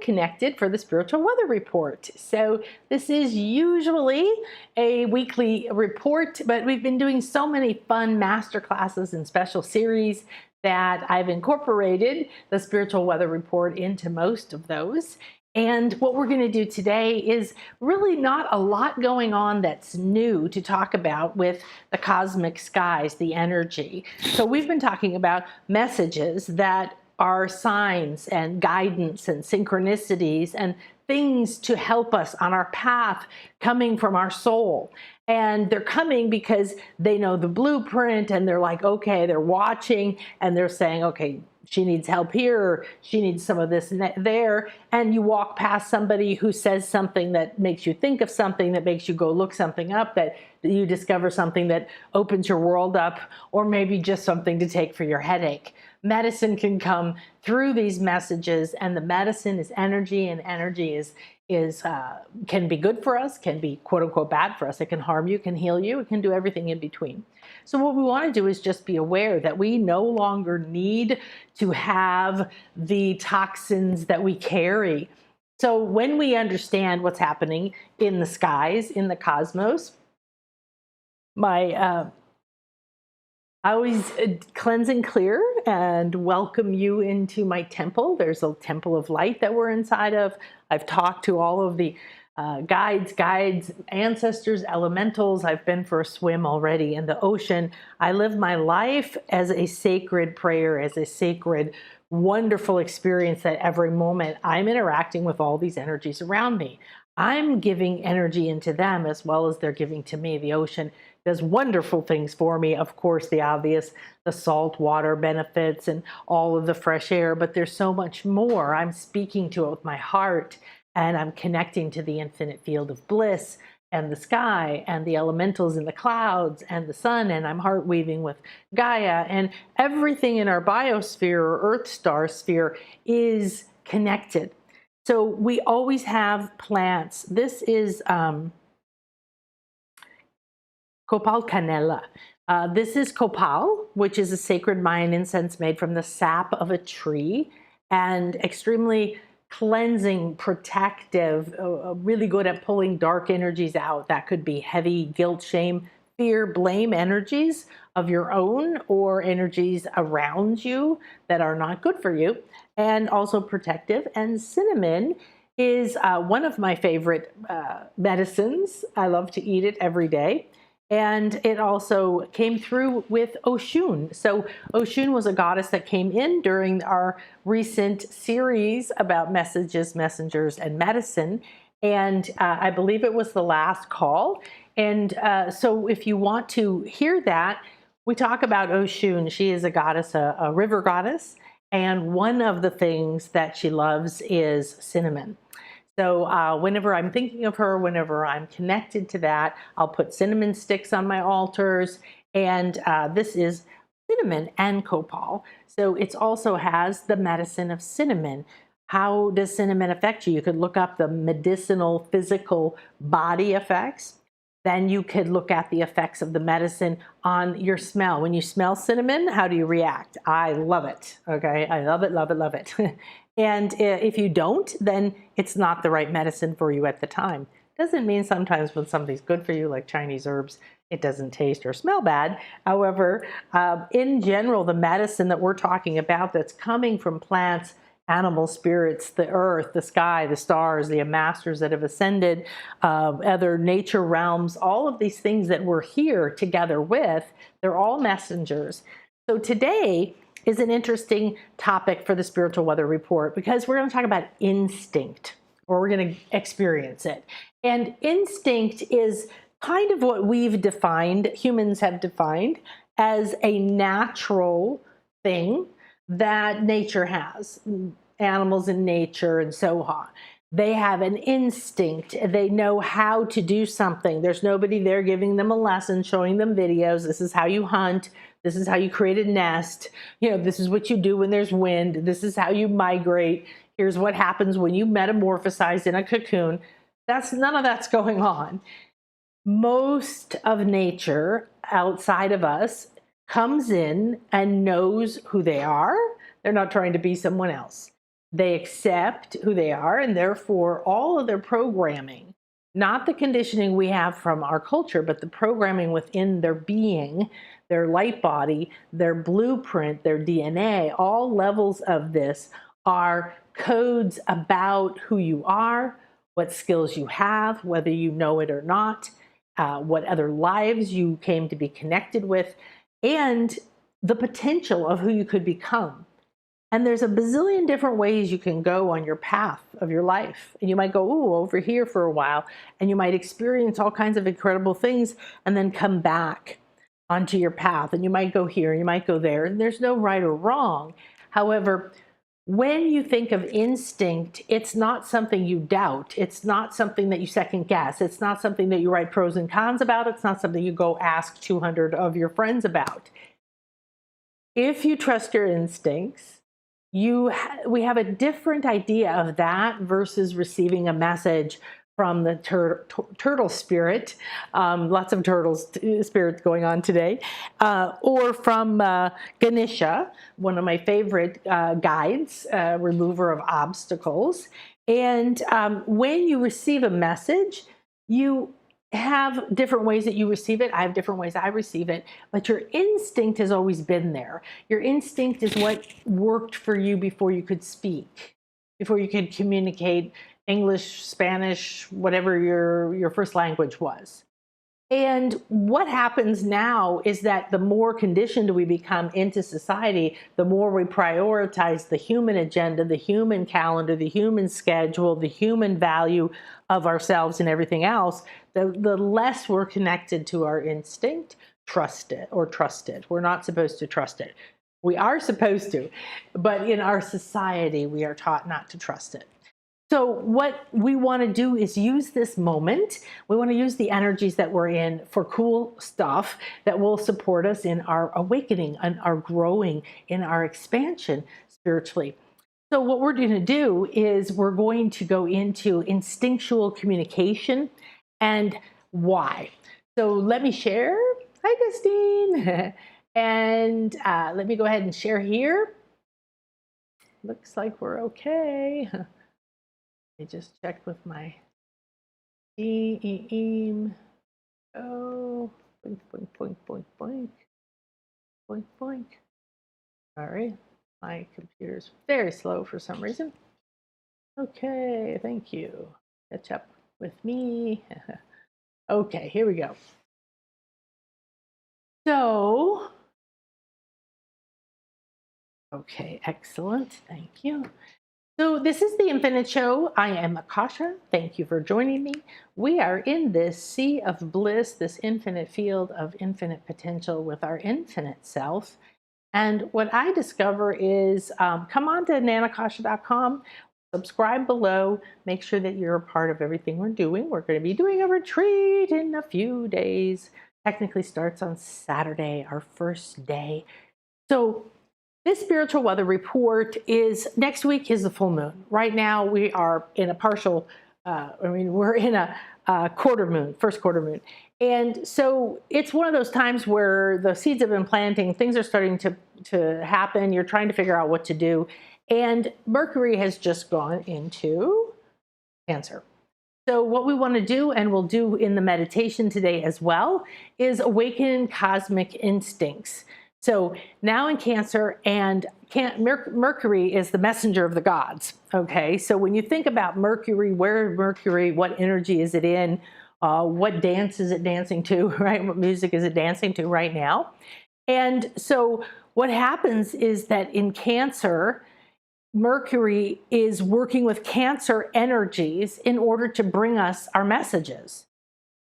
connected for the spiritual weather report. So this is usually a weekly report, but we've been doing so many fun master classes and special series that I've incorporated the spiritual weather report into most of those. And what we're going to do today is really not a lot going on that's new to talk about with the cosmic skies, the energy. So we've been talking about messages that are signs and guidance and synchronicities and things to help us on our path coming from our soul. And they're coming because they know the blueprint and they're like, okay, they're watching and they're saying, okay, she needs help here, or she needs some of this and there. And you walk past somebody who says something that makes you think of something, that makes you go look something up, that you discover something that opens your world up, or maybe just something to take for your headache. Medicine can come through these messages, and the medicine is energy, and energy is can be good for us, can be quote unquote bad for us. It can harm you, can heal you, it can do everything in between. So what we want to do is just be aware that we no longer need to have the toxins that we carry. So when we understand what's happening in the skies, in the cosmos, I always cleanse and clear and welcome you into my temple. There's a temple of light that we're inside of. I've talked to all of the guides, ancestors, elementals. I've been for a swim already in the ocean. I live my life as a sacred prayer, as a sacred, wonderful experience that every moment I'm interacting with all these energies around me. I'm giving energy into them as well as they're giving to me. The ocean does wonderful things for me. Of course, the obvious, the salt water benefits and all of the fresh air, but there's so much more. I'm speaking to it with my heart, and I'm connecting to the infinite field of bliss and the sky and the elementals in the clouds and the sun, and I'm heart weaving with Gaia, and everything in our biosphere or Earth star sphere is connected. So we always have plants. This is Copal Canela. This is copal, which is a sacred Mayan incense made from the sap of a tree, and extremely cleansing, protective, really good at pulling dark energies out. That could be heavy guilt, shame, fear, blame energies of your own or energies around you that are not good for you, and also protective. And cinnamon is one of my favorite medicines. I love to eat it every day. And it also came through with Oshun. So Oshun was a goddess that came in during our recent series about messages, messengers, and medicine. And I believe it was the last call. And so if you want to hear that, we talk about Oshun. She is a goddess, a river goddess. And one of the things that she loves is cinnamon. So whenever I'm thinking of her, whenever I'm connected to that, I'll put cinnamon sticks on my altars. And this is cinnamon and copal. So it also has the medicine of cinnamon. How does cinnamon affect you? You could look up the medicinal, physical body effects. Then you could look at the effects of the medicine on your smell. When you smell cinnamon, how do you react? I love it. Okay, I love it, love it, love it. And if you don't, then it's not the right medicine for you at the time. Doesn't mean sometimes when something's good for you, like Chinese herbs, it doesn't taste or smell bad. However, in general, the medicine that we're talking about that's coming from plants, animal spirits, the earth, the sky, the stars, the masters that have ascended, other nature realms, all of these things that we're here together with, they're all messengers. So today is an interesting topic for the Spiritual Weather Report because we're going to talk about instinct, or we're going to experience it. And instinct is kind of what we've defined, humans have defined, as a natural thing that nature has. Animals in nature and so on. They have an instinct. They know how to do something. There's nobody there giving them a lesson, showing them videos. This is how you hunt. This is how you create a nest. You know, this is what you do when there's wind. This is how you migrate. Here's what happens when you metamorphosize in a cocoon. None of that's going on. Most of nature outside of us comes in and knows who they are. They're not trying to be someone else. They accept who they are, and therefore all of their programming, not the conditioning we have from our culture, but the programming within their being, their light body, their blueprint, their DNA, all levels of this are codes about who you are, what skills you have, whether you know it or not, what other lives you came to be connected with, and the potential of who you could become. And there's a bazillion different ways you can go on your path of your life. And you might go, ooh, over here for a while, and you might experience all kinds of incredible things and then come back onto your path. And you might go here, you might go there, and there's no right or wrong. However, when you think of instinct, it's not something you doubt. It's not something that you second guess. It's not something that you write pros and cons about. It's not something you go ask 200 of your friends about. If you trust your instincts, we have a different idea of that versus receiving a message from the turtle spirit, lots of turtles spirits going on today, or from Ganesha, one of my favorite guides, remover of obstacles. And when you receive a message, you have different ways that you receive it. I have different ways I receive it, but your instinct has always been there. Your instinct is what worked for you before you could speak, before you could communicate English, Spanish, whatever your first language was. And what happens now is that the more conditioned we become into society, the more we prioritize the human agenda, the human calendar, the human schedule, the human value of ourselves and everything else, the less we're connected to our instinct, trusted. We're not supposed to trust it. We are supposed to, but in our society, we are taught not to trust it. So what we want to do is use this moment. We want to use the energies that we're in for cool stuff that will support us in our awakening and our growing, in our expansion spiritually. So what we're going to do is we're going to go into instinctual communication and why. So let me share. Hi, Christine. And let me go ahead and share here. Looks like we're okay. I just checked with my team. Oh, boink, boink, boink, boink, boink, boink, boink. All right, my computer's very slow for some reason. Okay, thank you. Catch up with me. Okay, here we go. So, okay, excellent. Thank you. So this is the Infinite Show. I am Akasha. Thank you for joining me. We are in this sea of bliss, this infinite field of infinite potential with our infinite self. And what I discover is come on to nanakasha.com, subscribe below, make sure that you're a part of everything we're doing. We're going to be doing a retreat in a few days. Technically starts on Saturday, our first day. So this spiritual weather report is, next week is the full moon. Right now we are in a partial, we're in a quarter moon, first quarter moon. And so it's one of those times where the seeds have been planting, things are starting to happen, you're trying to figure out what to do. And Mercury has just gone into Cancer. So what we want to do, and we'll do in the meditation today as well, is awaken cosmic instincts. So now in Cancer, and Mercury is the messenger of the gods, okay? So when you think about Mercury, where Mercury, what energy is it in? What dance is it dancing to, right? What music is it dancing to right now? And so what happens is that in Cancer, Mercury is working with Cancer energies in order to bring us our messages.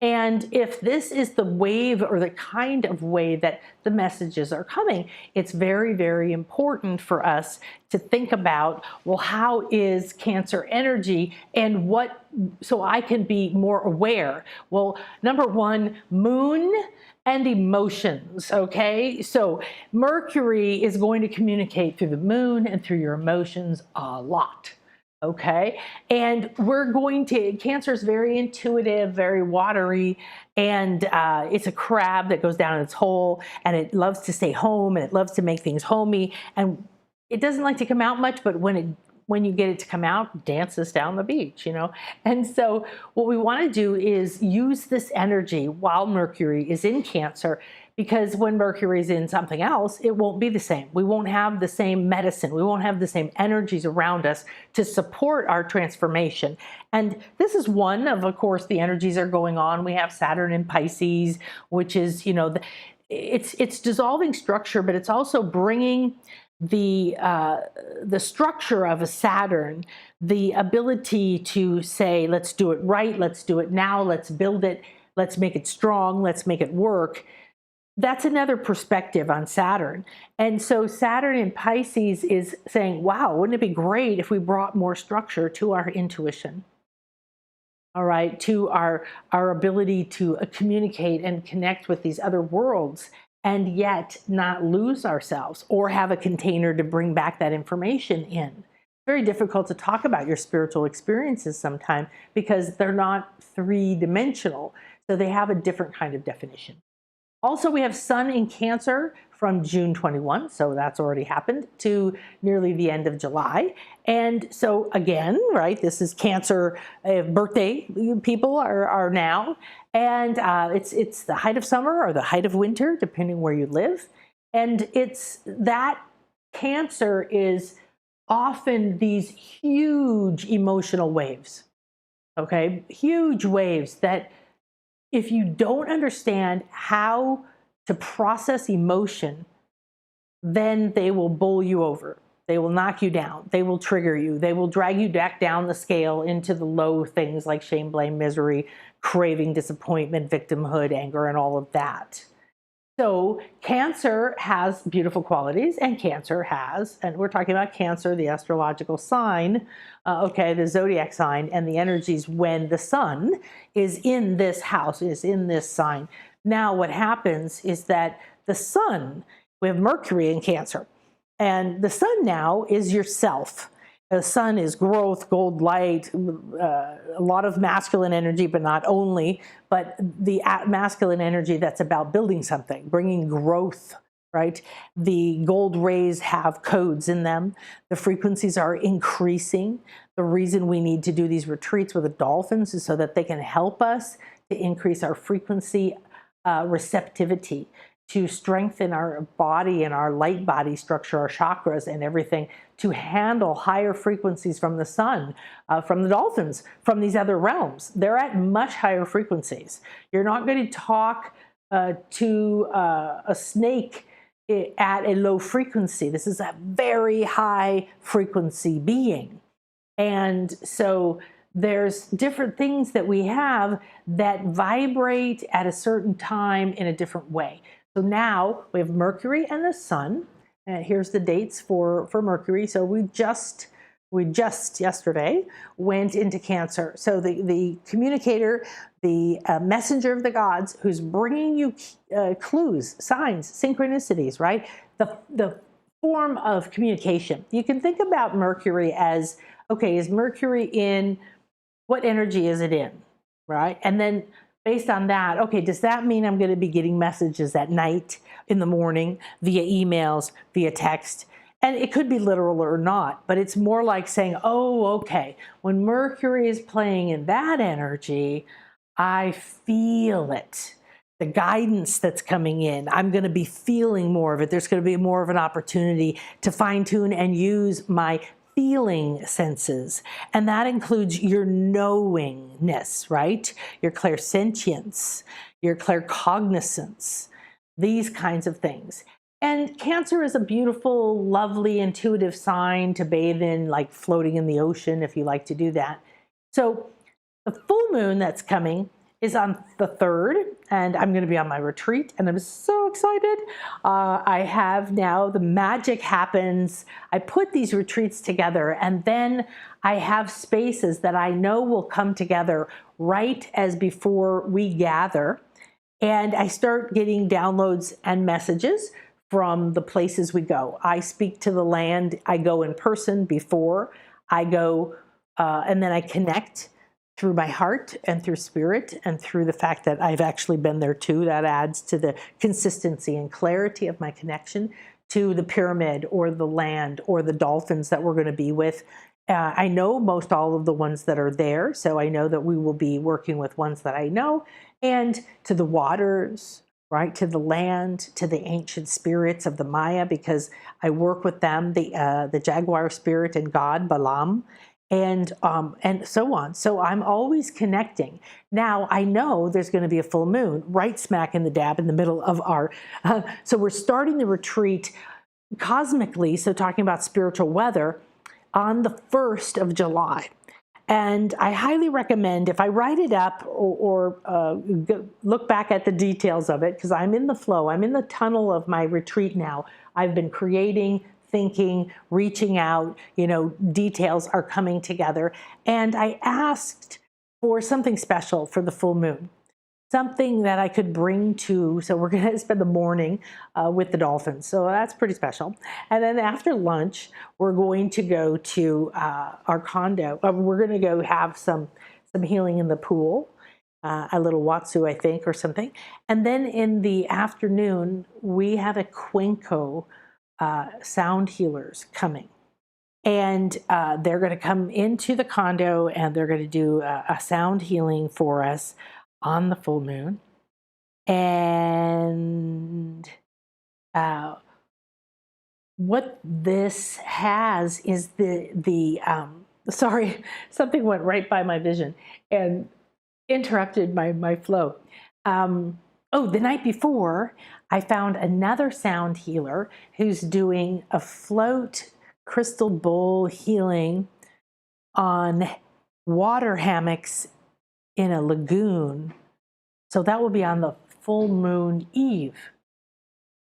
And if this is the wave or the kind of way that the messages are coming, it's very, very important for us to think about, well, how is Cancer energy and what, so I can be more aware. Well, number one, moon and emotions, okay? So Mercury is going to communicate through the moon and through your emotions a lot. Okay, and we're going to, Cancer is very intuitive, very watery, and it's a crab that goes down in its hole, and it loves to stay home, and it loves to make things homey, and it doesn't like to come out much, but when when you get it to come out, dances down the beach, you know? And so what we want to do is use this energy while Mercury is in Cancer, because when Mercury is in something else, it won't be the same. We won't have the same medicine. We won't have the same energies around us to support our transformation. And this is one of course, the energies are going on. We have Saturn in Pisces, which is, you know, it's dissolving structure, but it's also bringing the structure of a Saturn, the ability to say, let's do it right, let's do it now, let's build it, let's make it strong, let's make it work. That's another perspective on Saturn. And so Saturn in Pisces is saying, wow, wouldn't it be great if we brought more structure to our intuition? All right, to our ability to communicate and connect with these other worlds, and yet not lose ourselves or have a container to bring back that information in. Very difficult to talk about your spiritual experiences sometimes because they're not three-dimensional, so they have a different kind of definition. Also, we have Sun in Cancer from June 21, so that's already happened, to nearly the end of July. And so again, right, this is Cancer birthday people are now. And it's the height of summer or the height of winter, depending where you live. And it's that Cancer is often these huge emotional waves, okay? Huge waves that if you don't understand how to process emotion, then they will bowl you over. They will knock you down. They will trigger you. They will drag you back down the scale into the low things like shame, blame, misery, craving, disappointment, victimhood, anger, and all of that. So Cancer has beautiful qualities, and Cancer has, and we're talking about Cancer, the astrological sign, okay, the zodiac sign, and the energies when the sun is in this house, is in this sign. Now what happens is that the sun, we have Mercury in Cancer, and the sun now is yourself. The sun is growth, gold light, a lot of masculine energy, but not only, but the masculine energy that's about building something, bringing growth, right? The gold rays have codes in them. The frequencies are increasing. The reason we need to do these retreats with the dolphins is so that they can help us to increase our frequency receptivity, to strengthen our body and our light body structure, our chakras and everything, to handle higher frequencies from the sun, from the dolphins, from these other realms. They're at much higher frequencies. You're not going to talk to a snake at a low frequency. This is a very high frequency being. And so there's different things that we have that vibrate at a certain time in a different way. So now we have Mercury and the sun. And here's the dates for Mercury. So we just yesterday went into Cancer. So the communicator, the messenger of the gods, who's bringing you clues, signs, synchronicities, right? The form of communication. You can think about Mercury as, okay, is Mercury in, what energy is it in, right? And then based on that, okay, does that mean I'm going to be getting messages at night, in the morning, via emails, via text? And it could be literal or not, but it's more like saying, oh, okay, when Mercury is playing in that energy, I feel it. The guidance that's coming in, I'm going to be feeling more of it. There's going to be more of an opportunity to fine tune and use my feeling senses. And that includes your knowingness, right? Your clairsentience, your claircognizance, these kinds of things. And Cancer is a beautiful, lovely, intuitive sign to bathe in, like floating in the ocean if you like to do that. So the full moon that's coming is on the 3rd, and I'm going to be on my retreat, and I'm so excited. I have now, the magic happens. I put these retreats together, and then I have spaces that I know will come together right as before we gather, and I start getting downloads and messages from the places we go. I speak to the land. I go in person before I go, and then I connect through my heart and through spirit and through the fact that I've actually been there too. That adds to the consistency and clarity of my connection to the pyramid or the land or the dolphins that we're going to be with. I know most all of the ones that are there, so I know that we will be working with ones that I know, and to the waters, right, to the land, to the ancient spirits of the Maya, because I work with them, the jaguar spirit and god Balaam, and so on. So I'm always connecting. Now I know there's going to be a full moon right smack in the dab in the middle of our. So we're starting the retreat cosmically. So talking about spiritual weather on the 1st of July. And I highly recommend, if I write it up or look back at the details of it, because I'm in the flow, I'm in the tunnel of my retreat now. I've been creating, thinking, reaching out, details are coming together. And I asked for something special for the full moon, something that I could bring to, so we're going to spend the morning with the dolphins. So that's pretty special. And then after lunch, we're going to go to our condo. We're going to go have some healing in the pool, a little Watsu, I think, or something. And then in the afternoon, we have a Cuenco sound healers coming. And they're going to come into the condo and they're going to do a sound healing for us on the full moon. And what this has is sorry, something went right by my vision and interrupted my flow. The night before, I found another sound healer who's doing a float crystal bowl healing on water hammocks in a lagoon. So that will be on the full moon eve.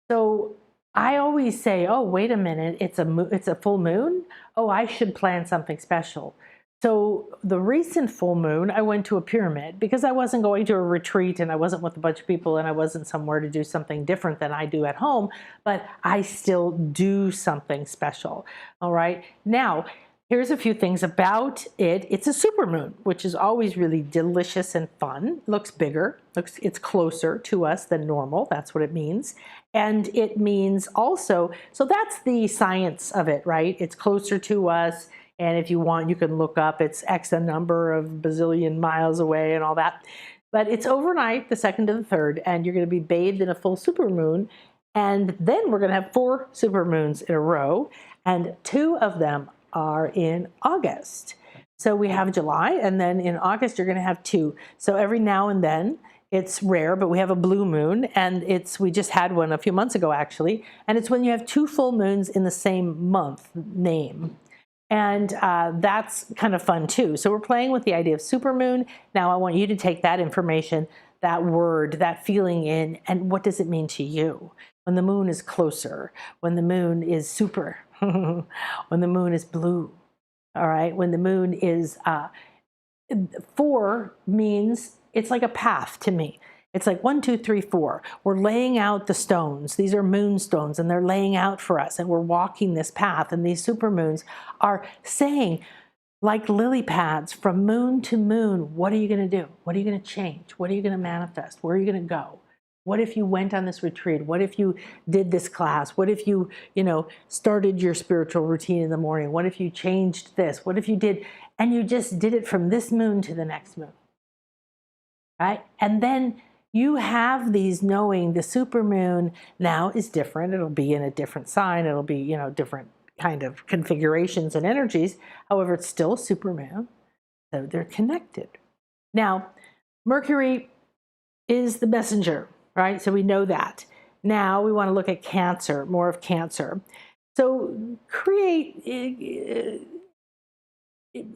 So I always say, oh, wait a minute, it's a full moon? Oh, I should plan something special. So the recent full moon, I went to a pyramid because I wasn't going to a retreat and I wasn't with a bunch of people and I wasn't somewhere to do something different than I do at home, but I still do something special. All right. Now, here's a few things about it. It's a supermoon, which is always really delicious and fun. Looks bigger. It's closer to us than normal. That's what it means. And it means also, so that's the science of it, right? It's closer to us. And if you want, you can look up it's X a number of bazillion miles away and all that. But it's overnight, the 2nd to the 3rd, and you're going to be bathed in a full supermoon. And then we're going to have 4 supermoons in a row, and 2 of them are in August. So we have July, and then in August you're going to have 2. So every now and then, it's rare, but we have a blue moon, and we just had one a few months ago actually, and it's when you have 2 full moons in the same month name. And that's kind of fun too. So we're playing with the idea of supermoon. Now I want you to take that information, that word, that feeling in, and what does it mean to you? When the moon is closer, when the moon is super, when the moon is blue, all right? When the moon is 4 means it's like a path to me. It's like 1, 2, 3, 4. We're laying out the stones. These are moonstones, and they're laying out for us, and we're walking this path. And these supermoons are saying, like lily pads, from moon to moon, what are you going to do? What are you going to change? What are you going to manifest? Where are you going to go? What if you went on this retreat? What if you did this class? What if you, started your spiritual routine in the morning? What if you changed this? What if you did, and you just did it from this moon to the next moon, right? And then you have these knowing the supermoon now is different. It'll be in a different sign. It'll be, different kind of configurations and energies. However, it's still a supermoon. So they're connected. Now, Mercury is the messenger, right? So we know that. Now we want to look at Cancer, more of Cancer. So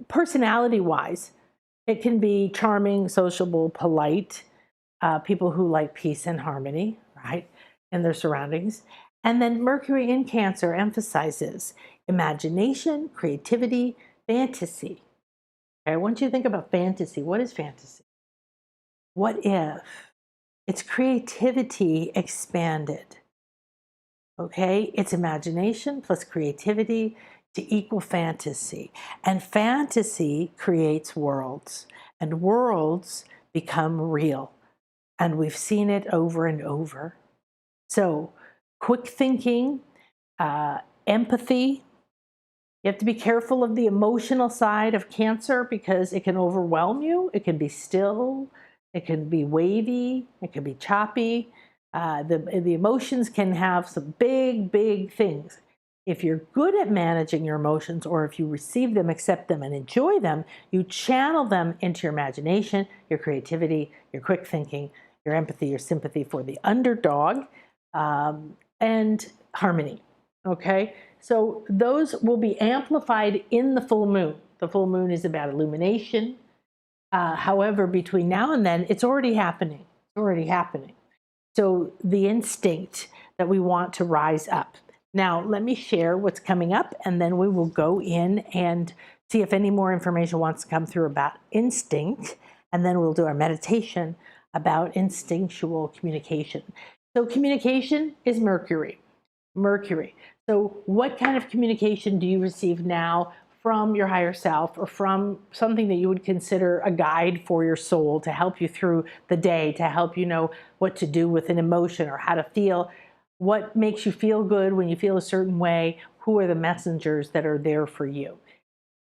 personality-wise, it can be charming, sociable, polite, people who like peace and harmony, right, in their surroundings. And then Mercury in Cancer emphasizes imagination, creativity, fantasy. Okay, I want you to think about fantasy. What is fantasy? What if? It's creativity expanded. Okay, it's imagination plus creativity to equal fantasy. And fantasy creates worlds, and worlds become real. And we've seen it over and over. So quick thinking, empathy, You have to be careful of the emotional side of Cancer because it can overwhelm you. It can be still, it can be wavy, it can be choppy. The emotions can have some big things. If you're good at managing your emotions, or if you receive them, accept them, and enjoy them, you channel them into your imagination, your creativity, your quick thinking, your empathy, your sympathy for the underdog, and harmony. Okay? So those will be amplified in the full moon. The full moon is about illumination. However, between now and then, it's already happening. It's already happening. So the instinct that we want to rise up. Now, let me share what's coming up, and then we will go in and see if any more information wants to come through about instinct, and then we'll do our meditation about instinctual communication. So communication is Mercury. Mercury. So what kind of communication do you receive now from your higher self, or from something that you would consider a guide for your soul to help you through the day, to help you know what to do with an emotion or how to feel? What makes you feel good when you feel a certain way? Who are the messengers that are there for you?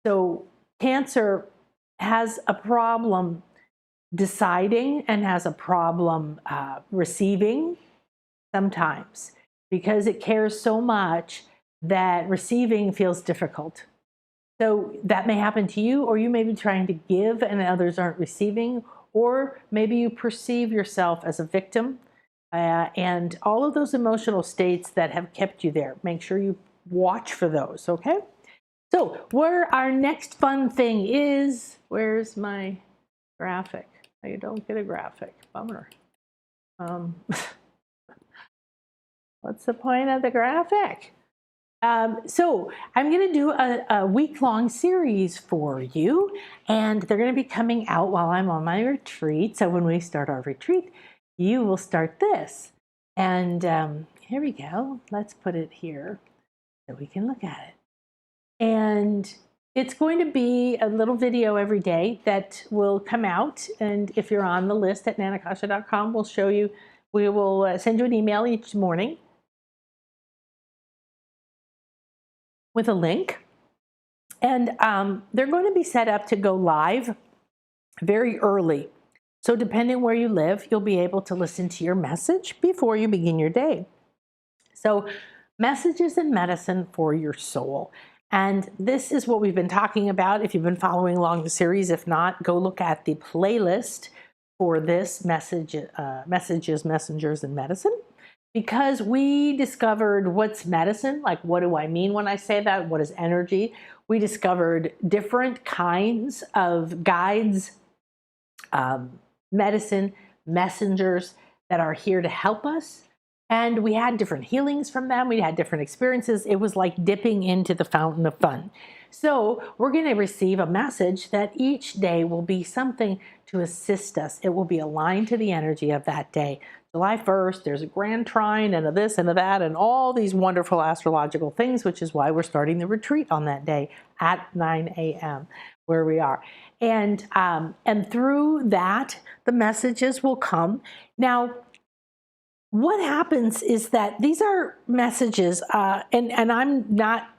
So Cancer has a problem deciding and has a problem receiving sometimes, because it cares so much that receiving feels difficult. So that may happen to you, or you may be trying to give and others aren't receiving, or maybe you perceive yourself as a victim, and all of those emotional states that have kept you there. Make sure you watch for those, okay? So where our next fun thing is, where's my graphic? I don't get a graphic, bummer. What's the point of the graphic? So I'm going to do a week-long series for you, and they're going to be coming out while I'm on my retreat. So when we start our retreat, you will start this. And here we go. Let's put it here so we can look at it. And it's going to be a little video every day that will come out. And if you're on the list at nanakasha.com, we'll show you, we will send you an email each morning with a link, and they're going to be set up to go live very early. So depending where you live, you'll be able to listen to your message before you begin your day. So messages and medicine for your soul. And this is what we've been talking about if you've been following along the series. If not, go look at the playlist for this messages, messengers, and medicine. Because we discovered what's medicine, like what do I mean when I say that, what is energy? We discovered different kinds of guides, medicine, messengers that are here to help us. And we had different healings from them. We had different experiences. It was like dipping into the fountain of fun. So we're going to receive a message that each day will be something to assist us. It will be aligned to the energy of that day. July 1st, there's a grand trine and a this and a that and all these wonderful astrological things, which is why we're starting the retreat on that day at 9 a.m. where we are. And through that, the messages will come. Now, what happens is that these are messages, and I'm not,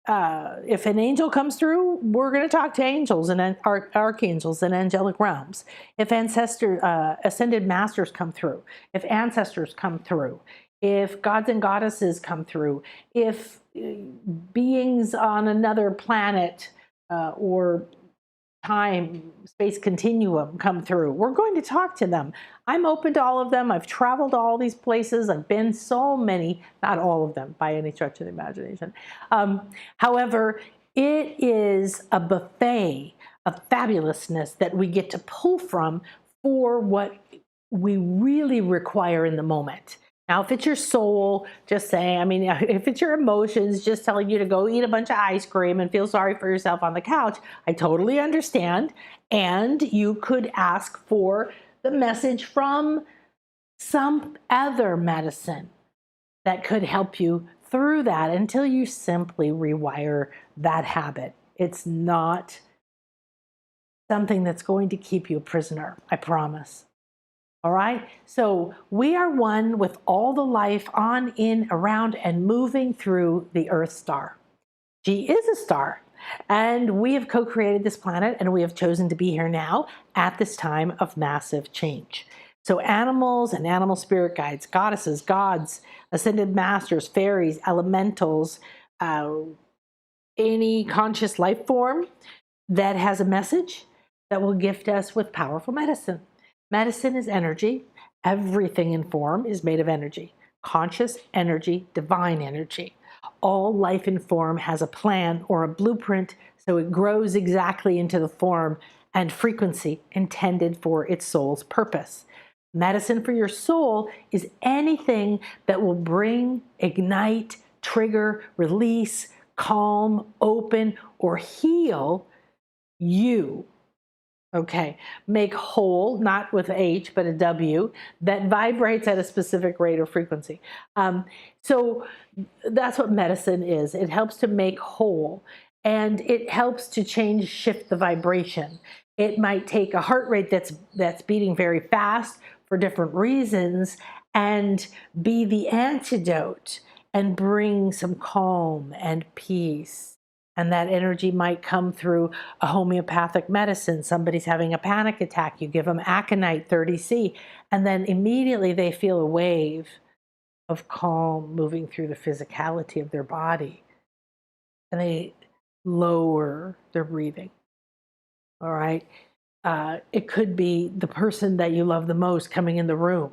if an angel comes through, we're going to talk to angels and archangels and angelic realms. If ascended masters come through, if ancestors come through, if gods and goddesses come through, if beings on another planet or time, space continuum come through, we're going to talk to them. I'm open to all of them. I've traveled to all these places. I've been so many, not all of them by any stretch of the imagination. However, it is a buffet of fabulousness that we get to pull from for what we really require in the moment. Now, if it's your soul, just saying, I mean, if it's your emotions, just telling you to go eat a bunch of ice cream and feel sorry for yourself on the couch, I totally understand. And you could ask for the message from some other medicine that could help you through that until you simply rewire that habit. It's not something that's going to keep you a prisoner, I promise. All right, so we are one with all the life on, in, around, and moving through the Earth star. She is a star. And we have co-created this planet, and we have chosen to be here now at this time of massive change. So animals and animal spirit guides, goddesses, gods, ascended masters, fairies, elementals, any conscious life form that has a message that will gift us with powerful medicine. Medicine is energy. Everything in form is made of energy. Conscious energy, divine energy. All life in form has a plan or a blueprint, so it grows exactly into the form and frequency intended for its soul's purpose. Medicine for your soul is anything that will bring, ignite, trigger, release, calm, open, or heal you. Okay, make whole, not with H, but a W, that vibrates at a specific rate or frequency. So that's what medicine is. It helps to make whole, and it helps to shift the vibration. It might take a heart rate that's beating very fast for different reasons and be the antidote and bring some calm and peace. And that energy might come through a homeopathic medicine. Somebody's having a panic attack. You give them aconite 30C, and then immediately they feel a wave of calm moving through the physicality of their body. And they lower their breathing. All right. It could be the person that you love the most coming in the room,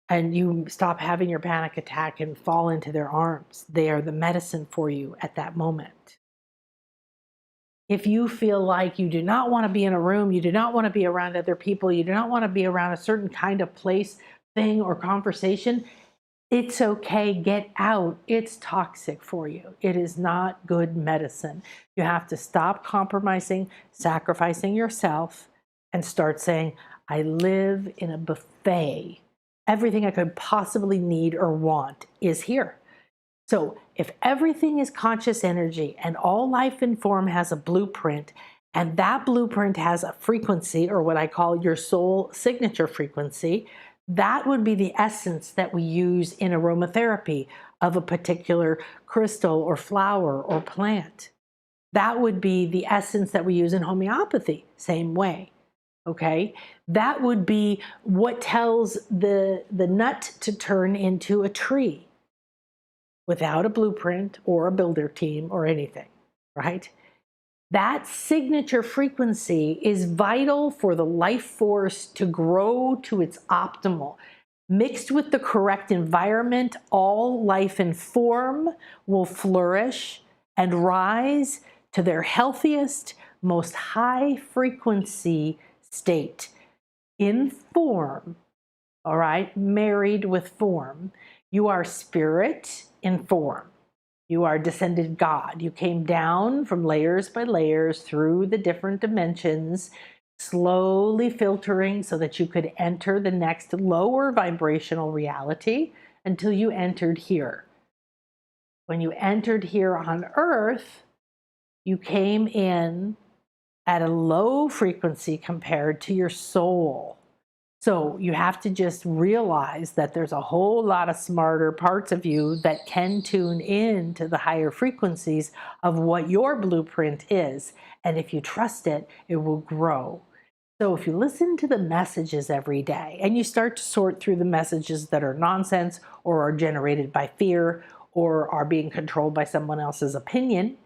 and you stop having your panic attack and fall into their arms. They are the medicine for you at that moment. If you feel like you do not want to be in a room, you do not want to be around other people, you do not want to be around a certain kind of place, thing, or conversation, it's okay. Get out. It's toxic for you. It is not good medicine. You have to stop compromising, sacrificing yourself, and start saying, I live in a buffet. Everything I could possibly need or want is here. So if everything is conscious energy and all life in form has a blueprint, and that blueprint has a frequency, or what I call your soul signature frequency, that would be the essence that we use in aromatherapy of a particular crystal or flower or plant. That would be the essence that we use in homeopathy, same way. Okay, that would be what tells the nut to turn into a tree without a blueprint or a builder team or anything, right? That signature frequency is vital for the life force to grow to its optimal. Mixed with the correct environment, all life in form will flourish and rise to their healthiest, most high frequency state. In form, all right, married with form. You are spirit in form. You are descended God. You came down from layers by layers through the different dimensions, slowly filtering so that you could enter the next lower vibrational reality until you entered here. When you entered here on Earth, you came in at a low frequency compared to your soul. So you have to just realize that there's a whole lot of smarter parts of you that can tune in to the higher frequencies of what your blueprint is. And if you trust it, it will grow. So if you listen to the messages every day and you start to sort through the messages that are nonsense or are generated by fear or are being controlled by someone else's opinion,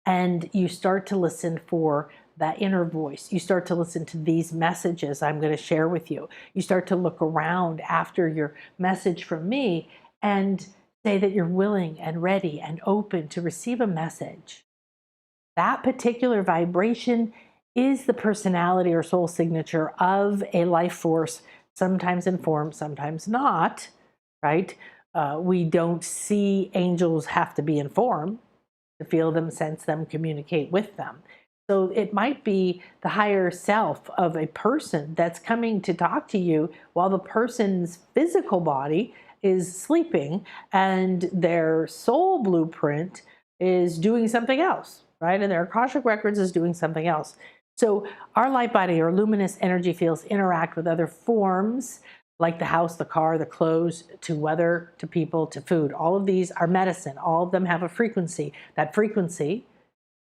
and you start to listen for that inner voice, you start to listen to these messages I'm going to share with you. You start to look around after your message from me and say that you're willing and ready and open to receive a message. That particular vibration is the personality or soul signature of a life force, sometimes in form, sometimes not, right? We don't see angels have to be in form to feel them, sense them, communicate with them. So it might be the higher self of a person that's coming to talk to you while the person's physical body is sleeping and their soul blueprint is doing something else, right? And their Akashic records is doing something else. So our light body or luminous energy fields interact with other forms like the house, the car, the clothes, to weather, to people, to food. All of these are medicine. All of them have a frequency. That frequency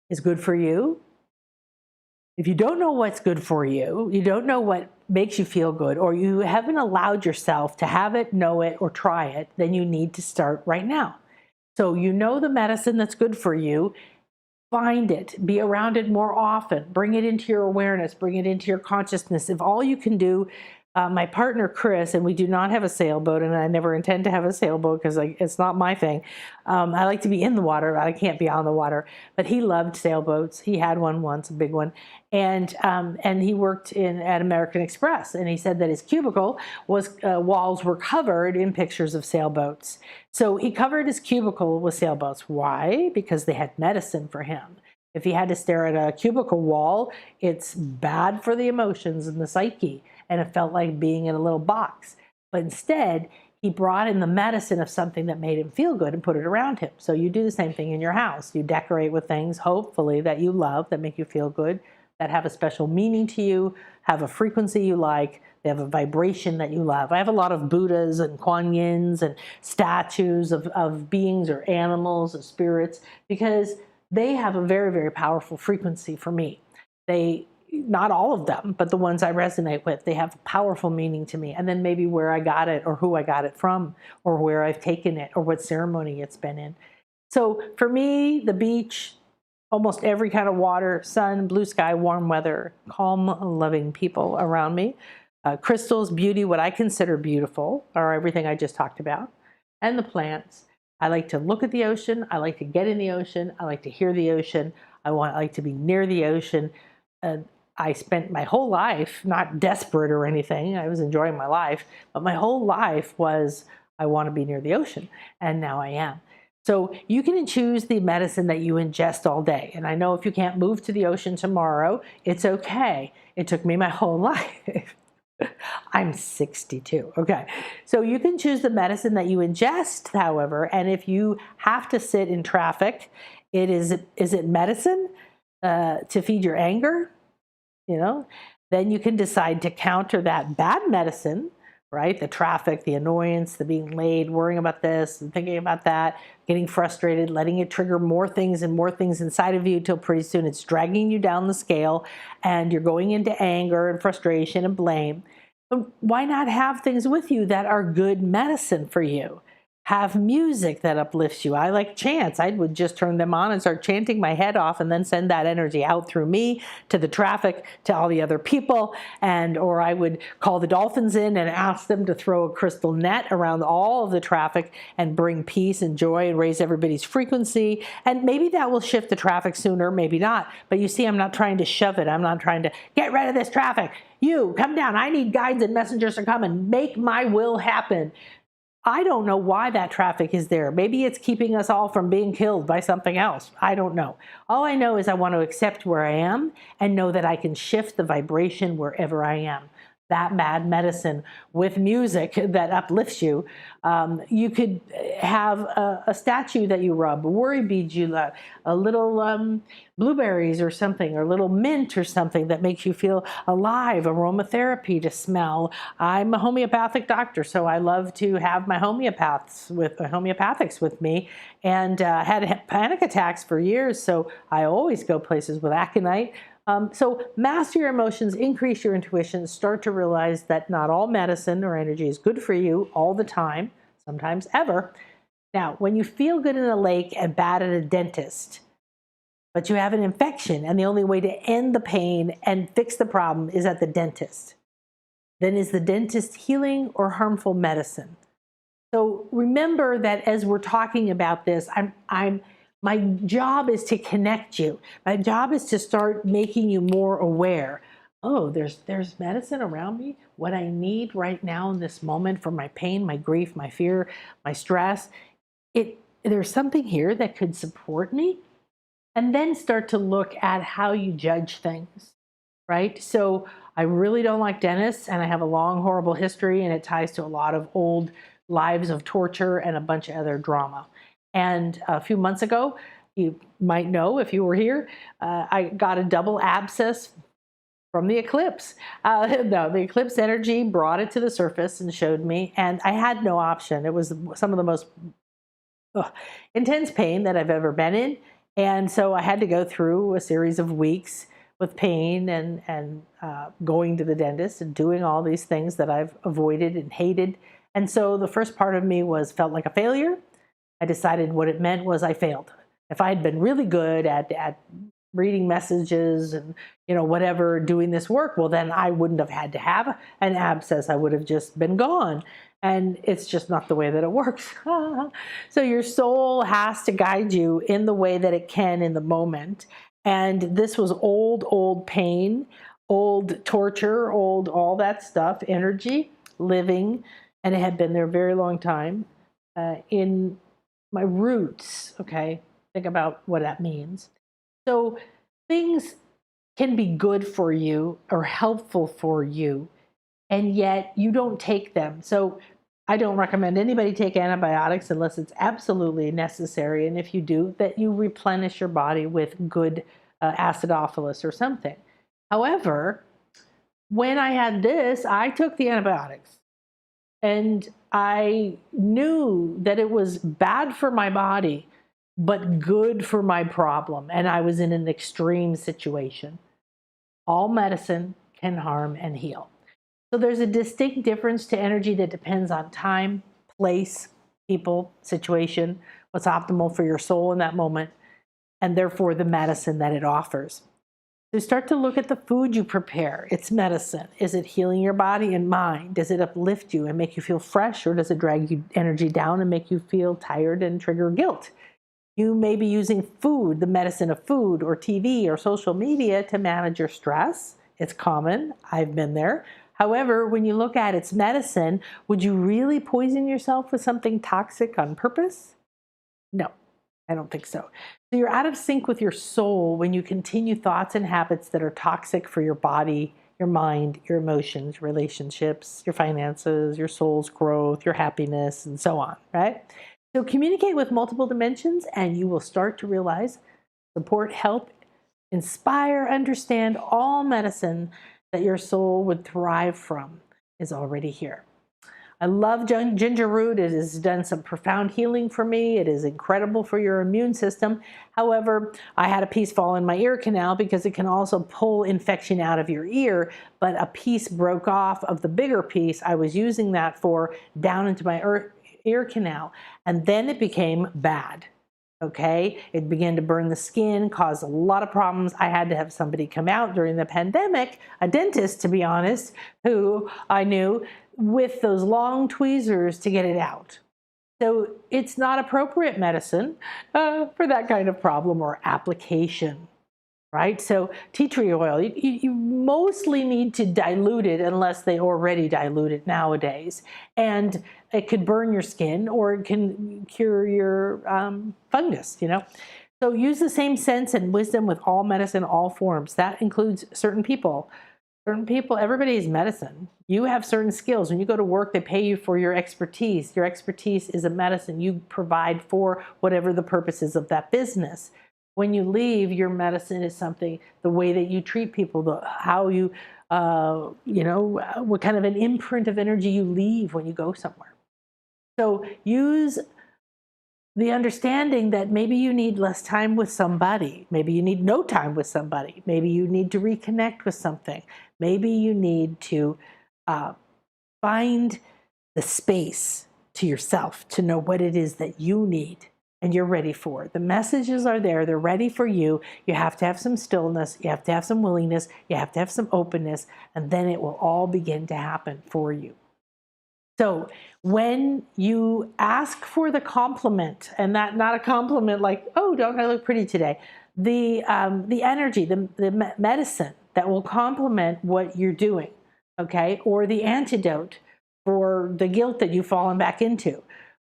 is good for you. If you don't know what's good for you, you don't know what makes you feel good, or you haven't allowed yourself to have it, know it, or try it, then you need to start right now. So you know the medicine that's good for you. Find it, be around it more often, bring it into your awareness, bring it into your consciousness. If all you can do, my partner Chris, and we do not have a sailboat, and I never intend to have a sailboat because it's not my thing. I like to be in the water, but I can't be on the water. But he loved sailboats. He had one once, a big one, and he worked at American Express. And he said that his cubicle walls were covered in pictures of sailboats. So he covered his cubicle with sailboats. Why? Because they had medicine for him. If he had to stare at a cubicle wall, it's bad for the emotions and the psyche, and it felt like being in a little box. But instead, he brought in the medicine of something that made him feel good and put it around him. So you do the same thing in your house. You decorate with things, hopefully, that you love, that make you feel good, that have a special meaning to you, have a frequency you like, they have a vibration that you love. I have a lot of Buddhas and Kuan Yins and statues of beings or animals or spirits, because they have a very, very powerful frequency for me. Not all of them, but the ones I resonate with, they have powerful meaning to me. And then maybe where I got it, or who I got it from, or where I've taken it, or what ceremony it's been in. So for me, the beach, almost every kind of water, sun, blue sky, warm weather, calm, loving people around me. Crystals, beauty, what I consider beautiful, are everything I just talked about, and the plants. I like to look at the ocean. I like to get in the ocean. I like to hear the ocean. I like to be near the ocean. I spent my whole life, not desperate or anything, I was enjoying my life, but my whole life was, I want to be near the ocean, and now I am. So you can choose the medicine that you ingest all day. And I know if you can't move to the ocean tomorrow, it's okay. It took me my whole life. I'm 62. Okay. So you can choose the medicine that you ingest, however, and if you have to sit in traffic, is it medicine to feed your anger? Then you can decide to counter that bad medicine, right? The traffic, the annoyance, the being late, worrying about this and thinking about that, getting frustrated, letting it trigger more things and more things inside of you till pretty soon it's dragging you down the scale and you're going into anger and frustration and blame. But why not have things with you that are good medicine for you? Have music that uplifts you. I like chants. I would just turn them on and start chanting my head off, and then send that energy out through me to the traffic, to all the other people. Or I would call the dolphins in and ask them to throw a crystal net around all of the traffic and bring peace and joy and raise everybody's frequency. And maybe that will shift the traffic sooner, maybe not. But you see, I'm not trying to shove it. I'm not trying to get rid of this traffic. You come down. I need guides and messengers to come and make my will happen. I don't know why that traffic is there. Maybe it's keeping us all from being killed by something else. I don't know. All I know is I want to accept where I am and know that I can shift the vibration wherever I am. That bad medicine with music that uplifts you. You could have a statue that you rub, worry beads you love, a little blueberries or something, or a little mint or something that makes you feel alive, aromatherapy to smell. I'm a homeopathic doctor, so I love to have my homeopathics with me, and had panic attacks for years, so I always go places with aconite. So master your emotions, increase your intuition, start to realize that not all medicine or energy is good for you all the time, sometimes ever. Now, when you feel good in a lake and bad at a dentist, but you have an infection and the only way to end the pain and fix the problem is at the dentist, then is the dentist healing or harmful medicine? So remember that as we're talking about this, my job is to connect you. My job is to start making you more aware. Oh, there's medicine around me. What I need right now in this moment for my pain, my grief, my fear, my stress. There's something here that could support me. And then start to look at how you judge things, right? So I really don't like dentists, and I have a long, horrible history, and it ties to a lot of old lives of torture and a bunch of other drama. And a few months ago, you might know if you were here, I got a double abscess from the eclipse. No, the eclipse energy brought it to the surface and showed me, and I had no option. It was some of the most intense pain that I've ever been in. And so I had to go through a series of weeks with pain and going to the dentist and doing all these things that I've avoided and hated. And so the first part of me felt like a failure. I decided what it meant was I failed. If I had been really good at reading messages and whatever, doing this work, well, then I wouldn't have had to have an abscess. I would have just been gone. And it's just not the way that it works. So your soul has to guide you in the way that it can in the moment. And this was old pain, old torture, old all that stuff, energy, living, and it had been there a very long time in my roots. Okay, think about what that means. So things can be good for you or helpful for you, and yet you don't take them. So I don't recommend anybody take antibiotics unless it's absolutely necessary. And if you do, that you replenish your body with good acidophilus or something. However, when I had this, I took the antibiotics and I knew that it was bad for my body, but good for my problem. And I was in an extreme situation. All medicine can harm and heal. So there's a distinct difference to energy that depends on time, place, people, situation, what's optimal for your soul in that moment, and therefore the medicine that it offers. So start to look at the food you prepare. It's medicine. Is it healing your body and mind? Does it uplift you and make you feel fresh, or does it drag you energy down and make you feel tired and trigger guilt? You may be using food, the medicine of food, or TV or social media to manage your stress. It's common. I've been there. However, when you look at its medicine, would you really poison yourself with something toxic on purpose? No, I don't think so. So you're out of sync with your soul when you continue thoughts and habits that are toxic for your body, your mind, your emotions, relationships, your finances, your soul's growth, your happiness, and so on, right? So communicate with multiple dimensions and you will start to realize, support, help, inspire, understand all medicine that your soul would thrive from is already here. I love ginger root. It has done some profound healing for me. It is incredible for your immune system. However, I had a piece fall in my ear canal because it can also pull infection out of your ear, but a piece broke off of the bigger piece I was using that for down into my ear canal, and then it became bad. Okay, it began to burn the skin, cause a lot of problems. I had to have somebody come out during the pandemic, a dentist to be honest, who I knew, with those long tweezers to get it out. So it's not appropriate medicine for that kind of problem or application. Right? So tea tree oil, you mostly need to dilute it unless they already dilute it nowadays. And it could burn your skin or it can cure your fungus, So use the same sense and wisdom with all medicine, all forms. That includes certain people. Certain people, everybody is medicine. You have certain skills. When you go to work, they pay you for your expertise. Your expertise is a medicine you provide for whatever the purpose is of that business. When you leave, your medicine is something, the way that you treat people, how you, what kind of an imprint of energy you leave when you go somewhere. So use the understanding that maybe you need less time with somebody. Maybe you need no time with somebody. Maybe you need to reconnect with something. Maybe you need to find the space to yourself to know what it is that you need and you're ready for it. The messages are there. They're ready for you. You have to have some stillness. You have to have some willingness. You have to have some openness, and then it will all begin to happen for you. So when you ask for the compliment, and that not a compliment like, oh, don't I look pretty today? The energy, the medicine that will complement what you're doing, okay? Or the antidote for the guilt that you've fallen back into,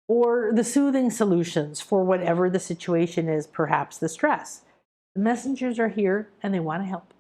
or the soothing solutions for whatever the situation is, perhaps the stress. The messengers are here and they want to help.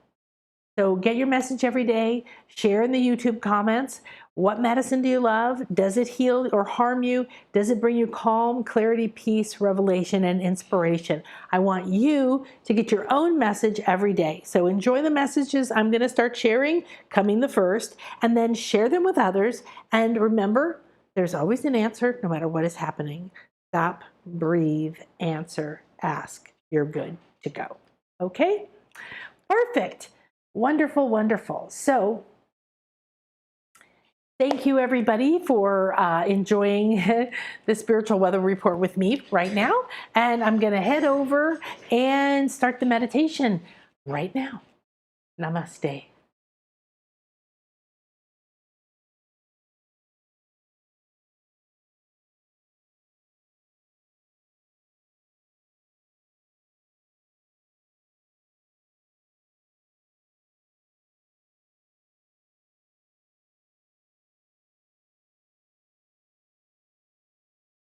So get your message every day, share in the YouTube comments. What medicine do you love? Does it heal or harm you? Does it bring you calm, clarity, peace, revelation, and inspiration? I want you to get your own message every day. So enjoy the messages I'm going to start sharing coming the 1st, and then share them with others. And remember, there's always an answer no matter what is happening. Stop, breathe, answer, ask. you're good to go. Okay? Perfect. Wonderful, wonderful. So thank you everybody for enjoying the spiritual weather report with me right now. And I'm going to head over and start the meditation right now. Namaste.